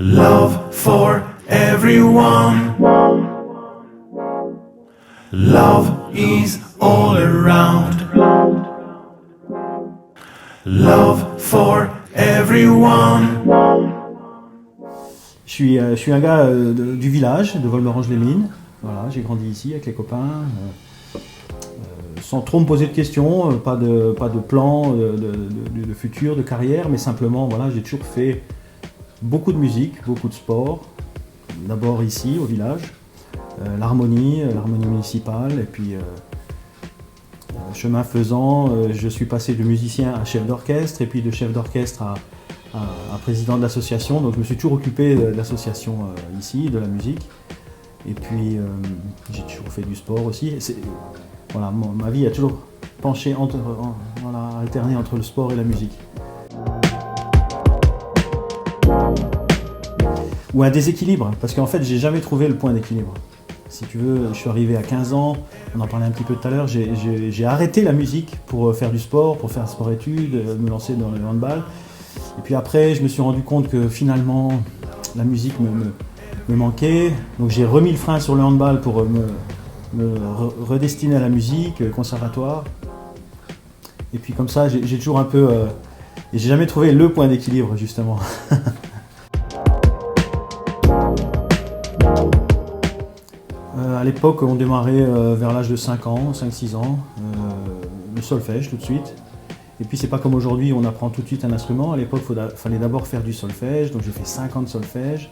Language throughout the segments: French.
Love for everyone. Love is all around. Love for everyone. Je suis un gars du village, de Volmerange-les-Mines. Voilà, j'ai grandi ici avec les copains. Sans trop me poser de questions, pas de plan de futur, de carrière, mais simplement, voilà, j'ai toujours fait beaucoup de musique, beaucoup de sport. D'abord ici, au village, l'harmonie municipale, et puis chemin faisant, je suis passé de musicien à chef d'orchestre, et puis de chef d'orchestre à président de l'association. Donc je me suis toujours occupé de l'association ici, de la musique. Et puis j'ai toujours fait du sport aussi. Voilà, ma vie a toujours penché, alterné entre le sport et la musique. Ou un déséquilibre, parce qu'en fait j'ai jamais trouvé le point d'équilibre. Si tu veux, je suis arrivé à 15 ans, on en parlait un petit peu tout à l'heure, j'ai arrêté la musique pour faire du sport, pour faire sport-études, me lancer dans le handball. Et puis après, je me suis rendu compte que finalement, la musique me manquait. Donc j'ai remis le frein sur le handball pour me redestiner à la musique, conservatoire. Et puis comme ça, j'ai toujours un peu... et j'ai jamais trouvé le point d'équilibre, justement. À l'époque, on démarrait vers l'âge de 5 ans, 5-6 ans, le solfège tout de suite. Et puis c'est pas comme aujourd'hui, on apprend tout de suite un instrument. À l'époque, il fallait d'abord faire du solfège, donc j'ai fait 5 ans de solfège.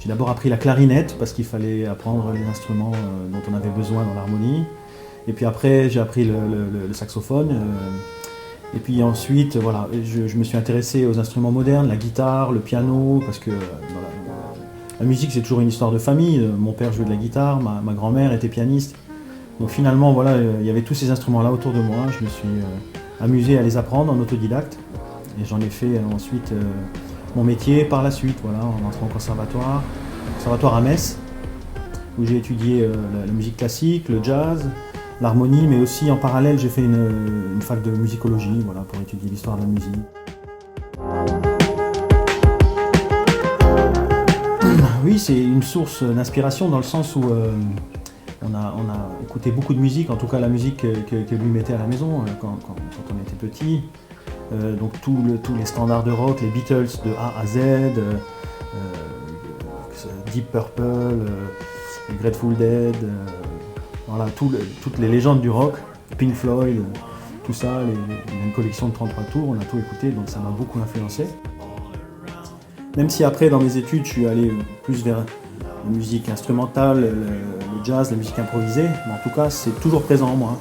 J'ai d'abord appris la clarinette, parce qu'il fallait apprendre les instruments dont on avait besoin dans l'harmonie. Et puis après, j'ai appris le saxophone. Et puis ensuite, voilà, je me suis intéressé aux instruments modernes, la guitare, le piano, parce que la musique, c'est toujours une histoire de famille. Mon père jouait de la guitare, ma grand-mère était pianiste. Donc finalement, voilà, il y avait tous ces instruments-là autour de moi. Je me suis amusé à les apprendre en autodidacte. Et j'en ai fait ensuite mon métier par la suite, voilà, en entrant au conservatoire à Metz, où j'ai étudié la musique classique, le jazz, l'harmonie, mais aussi en parallèle, j'ai fait une fac de musicologie, voilà, pour étudier l'histoire de la musique. Oui, c'est une source d'inspiration dans le sens où on a écouté beaucoup de musique, en tout cas la musique que lui mettait à la maison quand on était petit. Donc tous les standards de rock, les Beatles de A à Z, Deep Purple, Grateful Dead, voilà, toutes les légendes du rock, Pink Floyd, tout ça, une collection de 33 tours, on a tout écouté, donc ça m'a beaucoup influencé. Même si après, dans mes études, je suis allé plus vers la musique instrumentale, le jazz, la musique improvisée, mais en tout cas, c'est toujours présent en moi.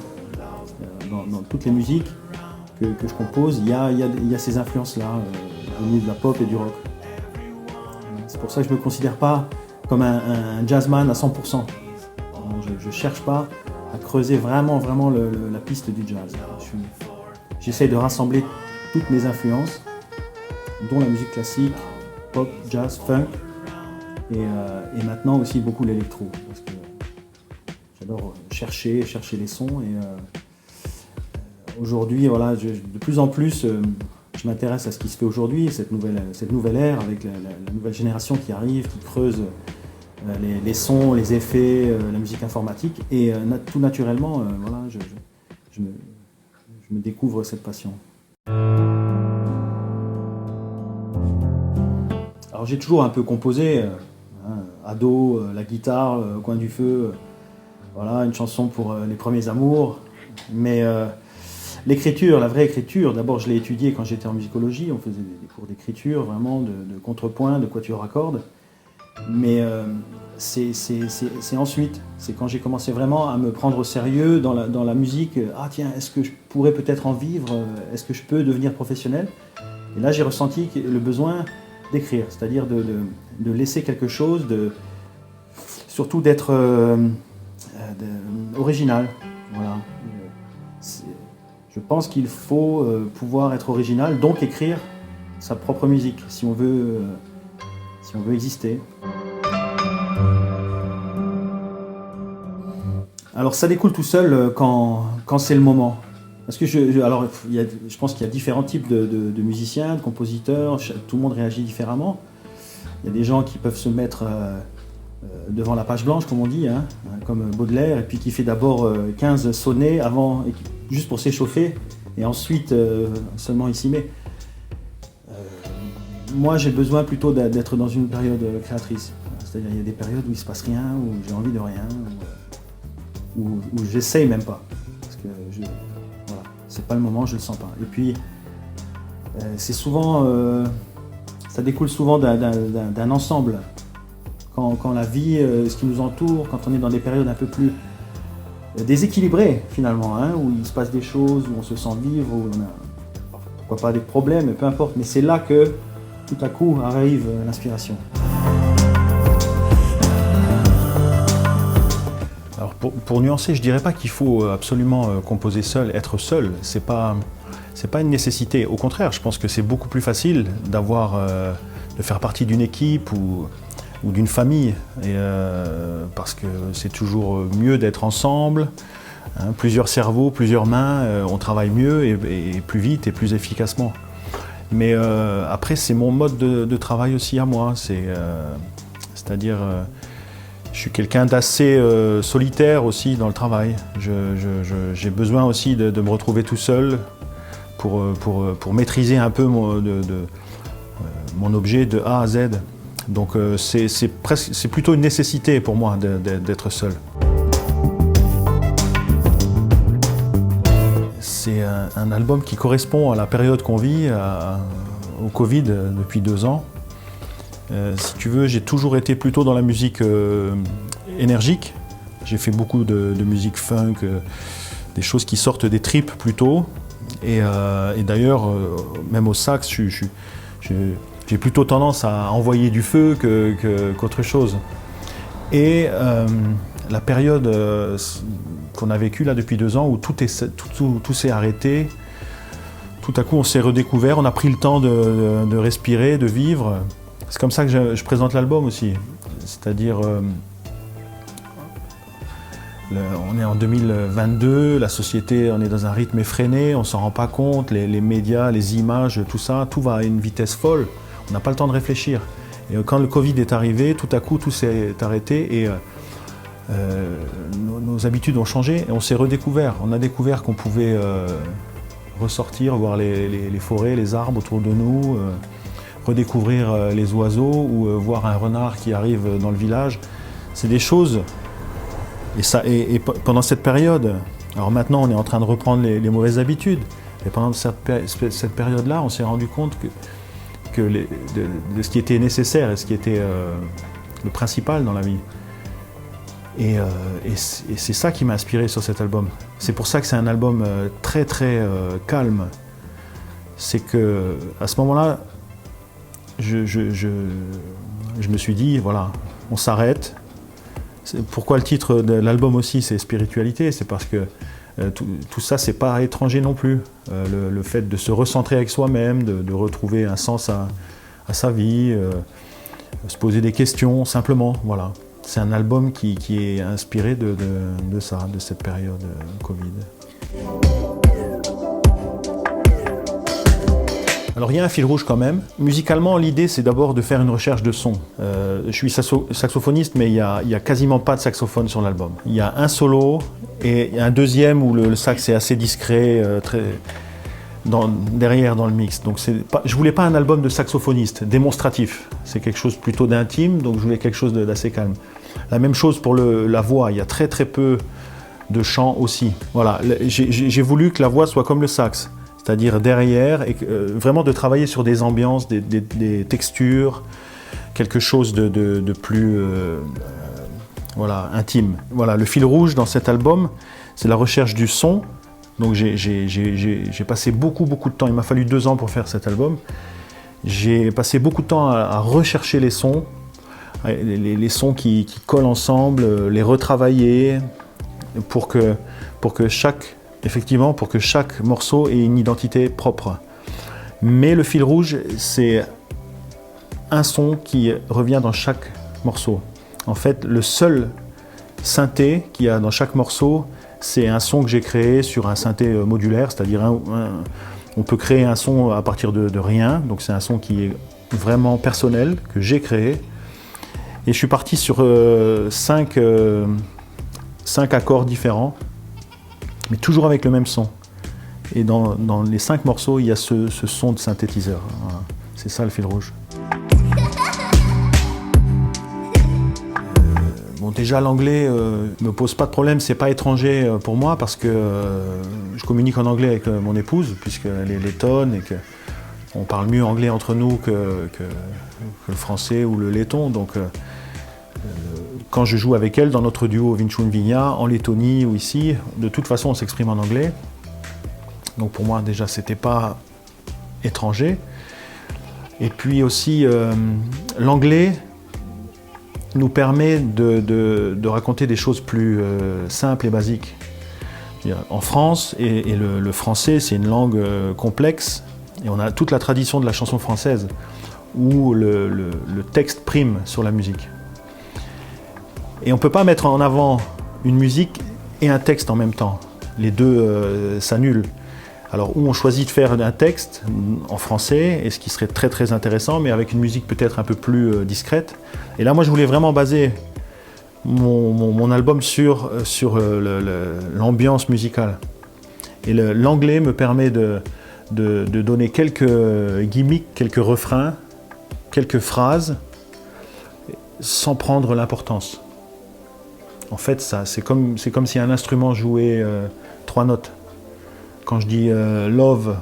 Dans toutes les musiques que je compose, il y a ces influences-là, venues de la pop et du rock. C'est pour ça que je ne me considère pas comme un jazzman à 100%. Je ne cherche pas à creuser vraiment la piste du jazz. J'essaie de rassembler toutes mes influences, dont la musique classique, pop, jazz, funk, et maintenant aussi beaucoup l'électro, parce que j'adore chercher les sons. Et aujourd'hui, voilà, de plus en plus, je m'intéresse à ce qui se fait aujourd'hui, cette nouvelle ère avec la nouvelle génération qui arrive, qui creuse les sons, les effets, la musique informatique, et tout naturellement, voilà, je me découvre cette passion. Alors j'ai toujours un peu composé, ado, la guitare, au coin du feu, voilà, une chanson pour les premiers amours, mais l'écriture, la vraie écriture, d'abord je l'ai étudiée quand j'étais en musicologie, on faisait des cours d'écriture, vraiment, de contrepoint, de quatuor à cordes, mais c'est ensuite, c'est quand j'ai commencé vraiment à me prendre au sérieux dans la musique, tiens, est-ce que je pourrais peut-être en vivre, est-ce que je peux devenir professionnel? Et là j'ai ressenti le besoin d'écrire, c'est-à-dire de laisser quelque chose, surtout d'être original. Voilà. Je pense qu'il faut pouvoir être original, donc écrire sa propre musique, si on veut exister. Alors ça découle tout seul quand c'est le moment. Parce que je pense qu'il y a différents types de musiciens, de compositeurs, tout le monde réagit différemment. Il y a des gens qui peuvent se mettre devant la page blanche, comme on dit, hein, comme Baudelaire, et puis qui fait d'abord 15 sonnets avant, juste pour s'échauffer, et ensuite seulement il s'y met. Moi, j'ai besoin plutôt d'être dans une période créatrice. C'est-à-dire, il y a des périodes où il ne se passe rien, où j'ai envie de rien, où j'essaye même pas. Parce que voilà, c'est pas le moment, je le sens pas. Et puis, c'est souvent, ça découle souvent d'un ensemble. Quand la vie, ce qui nous entoure, quand on est dans des périodes un peu plus déséquilibrées finalement, hein, où il se passe des choses, où on se sent vivre, où on a, pourquoi pas des problèmes, peu importe. Mais c'est là que tout à coup arrive l'inspiration. Alors pour nuancer, je dirais pas qu'il faut absolument composer seul, être seul. C'est pas une nécessité. Au contraire, je pense que c'est beaucoup plus facile de faire partie d'une équipe ou d'une famille, parce que c'est toujours mieux d'être ensemble. Hein, plusieurs cerveaux, plusieurs mains, on travaille mieux et plus vite et plus efficacement. Mais après, c'est mon mode de travail aussi à moi. C'est-à-dire, je suis quelqu'un d'assez solitaire aussi dans le travail. J'ai besoin aussi de me retrouver tout seul pour maîtriser un peu mon objet de A à Z. Donc c'est plutôt une nécessité pour moi d'être seul. C'est un album qui correspond à la période qu'on vit, au Covid depuis 2 ans. Si tu veux, j'ai toujours été plutôt dans la musique énergique. J'ai fait beaucoup de musique funk, des choses qui sortent des tripes plutôt. Et d'ailleurs, même au sax, j'ai plutôt tendance à envoyer du feu qu'autre chose. Et la période qu'on a vécue là depuis 2 ans, où tout s'est arrêté, tout à coup on s'est redécouvert, on a pris le temps de respirer, de vivre. C'est comme ça que je présente l'album aussi. C'est-à-dire, on est en 2022, la société, on est dans un rythme effréné, on ne s'en rend pas compte, les médias, les images, tout ça, tout va à une vitesse folle. On n'a pas le temps de réfléchir. Et quand le Covid est arrivé, tout à coup, tout s'est arrêté et nos habitudes ont changé et on s'est redécouvert. On a découvert qu'on pouvait ressortir, voir les forêts, les arbres autour de nous, redécouvrir les oiseaux ou voir un renard qui arrive dans le village. C'est des choses. Et pendant cette période, alors maintenant on est en train de reprendre les mauvaises habitudes, et pendant cette période-là, on s'est rendu compte de ce qui était nécessaire et ce qui était le principal dans la vie. Et c'est ça qui m'a inspiré sur cet album. C'est pour ça que c'est un album très très calme. C'est que à ce moment-là, je me suis dit, voilà, on s'arrête. Pourquoi le titre de l'album aussi, c'est spiritualité, c'est parce que tout ça, c'est pas étranger non plus. Le fait de se recentrer avec soi-même, de retrouver un sens à sa vie, se poser des questions, simplement, voilà. C'est un album qui est inspiré de ça, de cette période Covid. Alors il y a un fil rouge quand même. Musicalement, l'idée c'est d'abord de faire une recherche de son. Je suis saxophoniste, mais il y a quasiment pas de saxophone sur l'album. Il y a un solo et un deuxième où le sax est assez discret, derrière dans le mix. Donc je voulais pas un album de saxophoniste démonstratif. C'est quelque chose plutôt d'intime, donc je voulais quelque chose d'assez calme. La même chose pour la voix. Il y a très très peu de chant aussi. Voilà, j'ai voulu que la voix soit comme le sax. C'est-à-dire derrière, et vraiment de travailler sur des ambiances, des textures, quelque chose de plus intime. Voilà, le fil rouge dans cet album, c'est la recherche du son. Donc j'ai passé beaucoup de temps, il m'a fallu 2 ans pour faire cet album. J'ai passé beaucoup de temps à rechercher les sons, les sons qui collent ensemble, les retravailler pour que chaque morceau ait une identité propre. Mais le fil rouge, c'est un son qui revient dans chaque morceau. En fait, le seul synthé qu'il y a dans chaque morceau, c'est un son que j'ai créé sur un synthé modulaire, c'est-à-dire on peut créer un son à partir de rien, donc c'est un son qui est vraiment personnel que j'ai créé. Et je suis parti sur 5 accords différents, mais toujours avec le même son. Et dans les 5 morceaux, il y a ce son de synthétiseur. Voilà. C'est ça le fil rouge. Bon, déjà l'anglais me pose pas de problème, c'est pas étranger pour moi parce que je communique en anglais avec mon épouse puisqu'elle est lettonne et qu'on parle mieux anglais entre nous que le français ou le letton. Donc quand je joue avec elle dans notre duo Vinciun Vigna en Lettonie ou ici, de toute façon on s'exprime en anglais. Donc pour moi déjà c'était pas étranger. Et puis aussi l'anglais nous permet de raconter des choses plus simples et basiques. En France, et le français c'est une langue complexe, et on a toute la tradition de la chanson française où le texte prime sur la musique. Et on ne peut pas mettre en avant une musique et un texte en même temps. Les deux s'annulent. Alors où on choisit de faire un texte en français, et ce qui serait très très intéressant, mais avec une musique peut-être un peu plus discrète. Et là moi je voulais vraiment baser mon album sur l'ambiance musicale. Et l'anglais me permet de donner quelques gimmicks, quelques refrains, quelques phrases, sans prendre l'importance. En fait, c'est comme si un instrument jouait 3 notes. Quand je dis love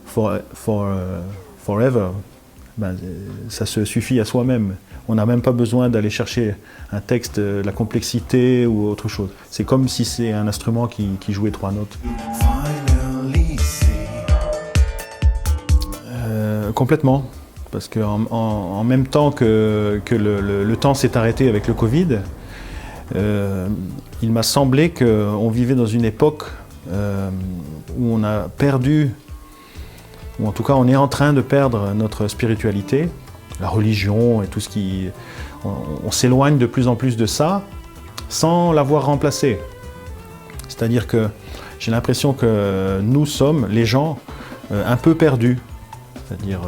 forever, ben, ça se suffit à soi-même. On n'a même pas besoin d'aller chercher un texte, la complexité ou autre chose. C'est comme si c'est un instrument qui jouait 3 notes. Complètement. Parce qu'en même temps que le temps s'est arrêté avec le Covid, il m'a semblé qu'on vivait dans une époque où on a perdu, ou en tout cas on est en train de perdre notre spiritualité, la religion et tout ce qui... On s'éloigne de plus en plus de ça sans l'avoir remplacé. C'est-à-dire que j'ai l'impression que nous sommes, les gens, un peu perdus. C'est-à-dire...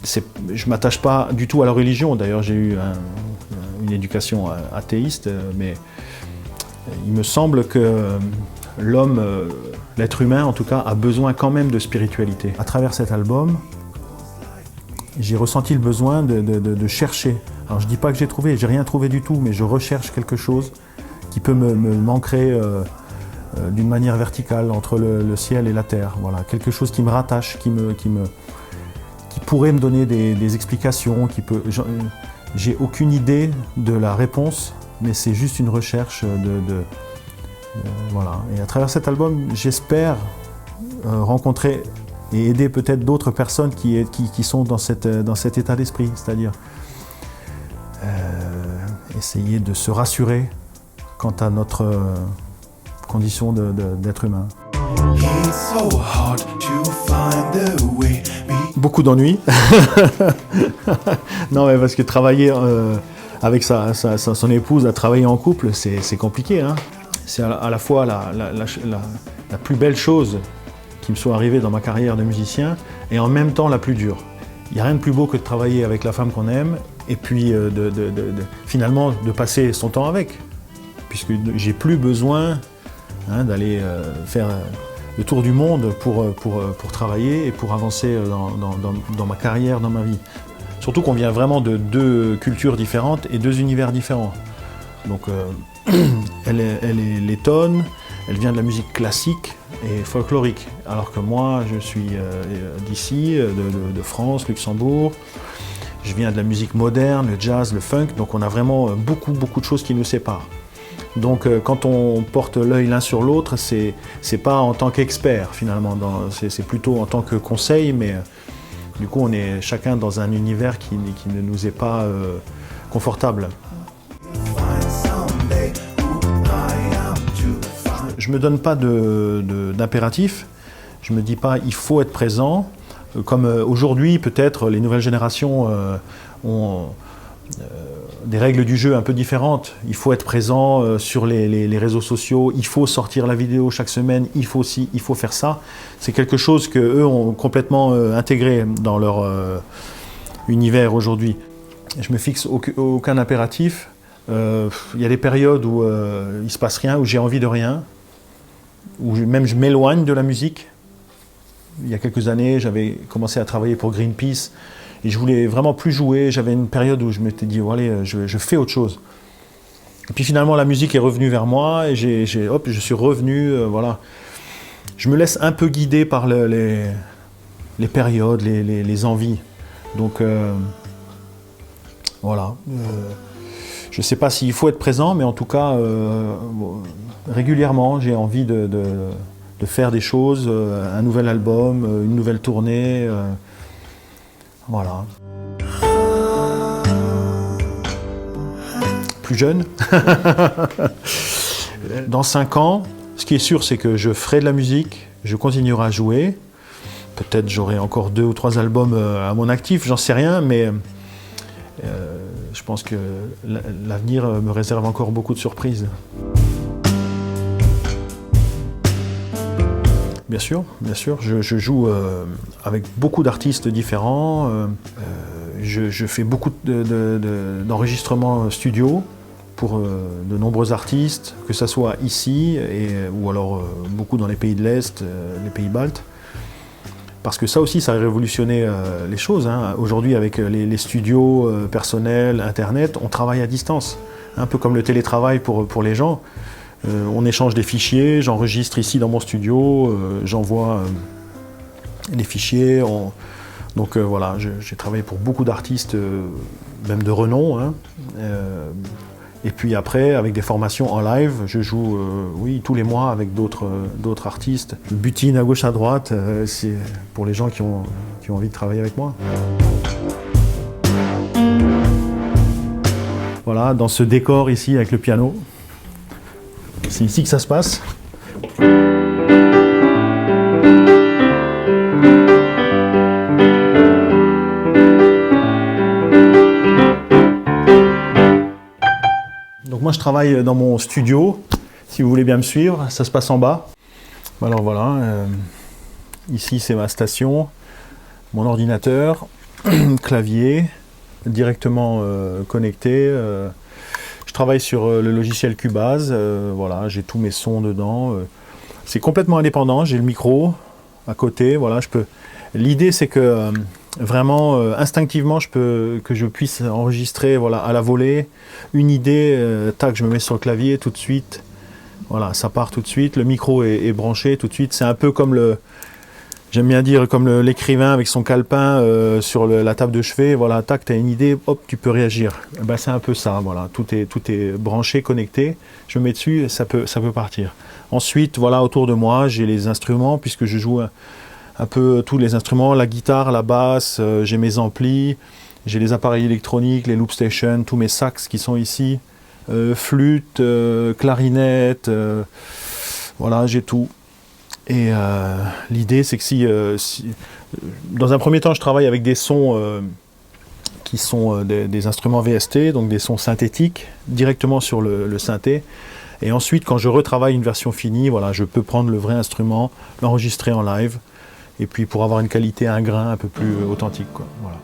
je ne m'attache pas du tout à la religion, d'ailleurs j'ai eu une éducation athéiste, mais il me semble que l'homme, l'être humain en tout cas, a besoin quand même de spiritualité. À travers cet album, j'ai ressenti le besoin de chercher. Alors je ne dis pas que j'ai trouvé, j'ai rien trouvé du tout, mais je recherche quelque chose qui peut m'ancrer d'une manière verticale entre le ciel et la terre. Voilà, quelque chose qui me rattache, qui pourrait me donner des explications, j'ai aucune idée de la réponse, mais c'est juste une recherche voilà. Et à travers cet album, j'espère rencontrer et aider peut-être d'autres personnes qui sont dans cet état d'esprit, c'est-à-dire essayer de se rassurer quant à notre condition d'être humain. Beaucoup d'ennuis. Non, mais parce que travailler avec son épouse, à travailler en couple, c'est compliqué. Hein. C'est à la fois la plus belle chose qui me soit arrivée dans ma carrière de musicien et en même temps la plus dure. Il n'y a rien de plus beau que de travailler avec la femme qu'on aime et puis finalement de passer son temps avec. Puisque j'ai plus besoin d'aller faire le tour du monde pour travailler et pour avancer dans ma carrière, dans ma vie. Surtout qu'on vient vraiment de 2 cultures différentes et 2 univers différents. Donc elle est lettonne, elle vient de la musique classique et folklorique, alors que moi je suis d'ici, de France, Luxembourg. Je viens de la musique moderne, le jazz, le funk, donc on a vraiment beaucoup de choses qui nous séparent. Donc quand on porte l'œil l'un sur l'autre, c'est pas en tant qu'expert finalement, c'est plutôt en tant que conseil, mais du coup on est chacun dans un univers qui ne nous est pas confortable. Je me donne pas d'impératif, je me dis pas il faut être présent, comme aujourd'hui peut-être les nouvelles générations ont des règles du jeu un peu différentes. Il faut être présent sur les réseaux sociaux, il faut sortir la vidéo chaque semaine, il faut faire ça. C'est quelque chose qu'eux ont complètement intégré dans leur univers aujourd'hui. Je me fixe aucun impératif. Il y a des périodes où il ne se passe rien, où j'ai envie de rien, où même je m'éloigne de la musique. Il y a quelques années, j'avais commencé à travailler pour Greenpeace et je voulais vraiment plus jouer. J'avais une période où je m'étais dit, oh, allez, je fais autre chose. Et puis finalement, la musique est revenue vers moi et je suis revenu. Voilà. Je me laisse un peu guider par les périodes, les envies. Donc voilà. Je ne sais pas s'il faut être présent, mais en tout cas, régulièrement, j'ai envie de faire des choses, un nouvel album, une nouvelle tournée. Voilà. Plus jeune. Dans 5 ans, ce qui est sûr, c'est que je ferai de la musique, je continuerai à jouer. Peut-être j'aurai encore 2 ou 3 albums à mon actif, j'en sais rien, mais je pense que l'avenir me réserve encore beaucoup de surprises. Bien sûr, je joue avec beaucoup d'artistes différents. Je fais beaucoup d'enregistrements studio pour de nombreux artistes, que ce soit ici ou alors beaucoup dans les pays de l'Est, les pays baltes. Parce que ça aussi, ça a révolutionné les choses. Hein. Aujourd'hui, avec les studios personnels, Internet, on travaille à distance. Un peu comme le télétravail pour les gens. On échange des fichiers, j'enregistre ici dans mon studio, j'envoie les fichiers. Donc voilà, j'ai travaillé pour beaucoup d'artistes, même de renom. Hein. Et puis après, avec des formations en live, je joue tous les mois avec d'autres artistes. Je butine à gauche à droite, c'est pour les gens qui ont envie de travailler avec moi. Voilà, dans ce décor ici avec le piano. C'est ici que ça se passe. Donc moi je travaille dans mon studio, si vous voulez bien me suivre, ça se passe en bas. Alors voilà, ici c'est ma station, mon ordinateur, clavier, directement connecté. Je travaille sur le logiciel Cubase, voilà, j'ai tous mes sons dedans. C'est complètement indépendant, j'ai le micro à côté, voilà, je peux. L'idée c'est que vraiment instinctivement que je puisse enregistrer, voilà, à la volée une idée, tac, je me mets sur le clavier tout de suite, voilà, ça part tout de suite, le micro est branché tout de suite. C'est un peu comme j'aime bien dire comme l'écrivain avec son calepin sur la table de chevet, voilà, tac, tu as une idée, hop, tu peux réagir. Ben, c'est un peu ça, voilà, tout est branché, connecté, je me mets dessus et ça peut partir. Ensuite, voilà, autour de moi, j'ai les instruments, puisque je joue un peu tous les instruments, la guitare, la basse, j'ai mes amplis, j'ai les appareils électroniques, les loop stations, tous mes sax qui sont ici, flûte, clarinette, voilà, j'ai tout. Et l'idée, c'est que si dans un premier temps, je travaille avec des sons qui sont des instruments VST, donc des sons synthétiques, directement sur le synthé. Et ensuite, quand je retravaille une version finie, voilà, je peux prendre le vrai instrument, l'enregistrer en live, et puis pour avoir une qualité, un grain un peu plus authentique, quoi. Voilà.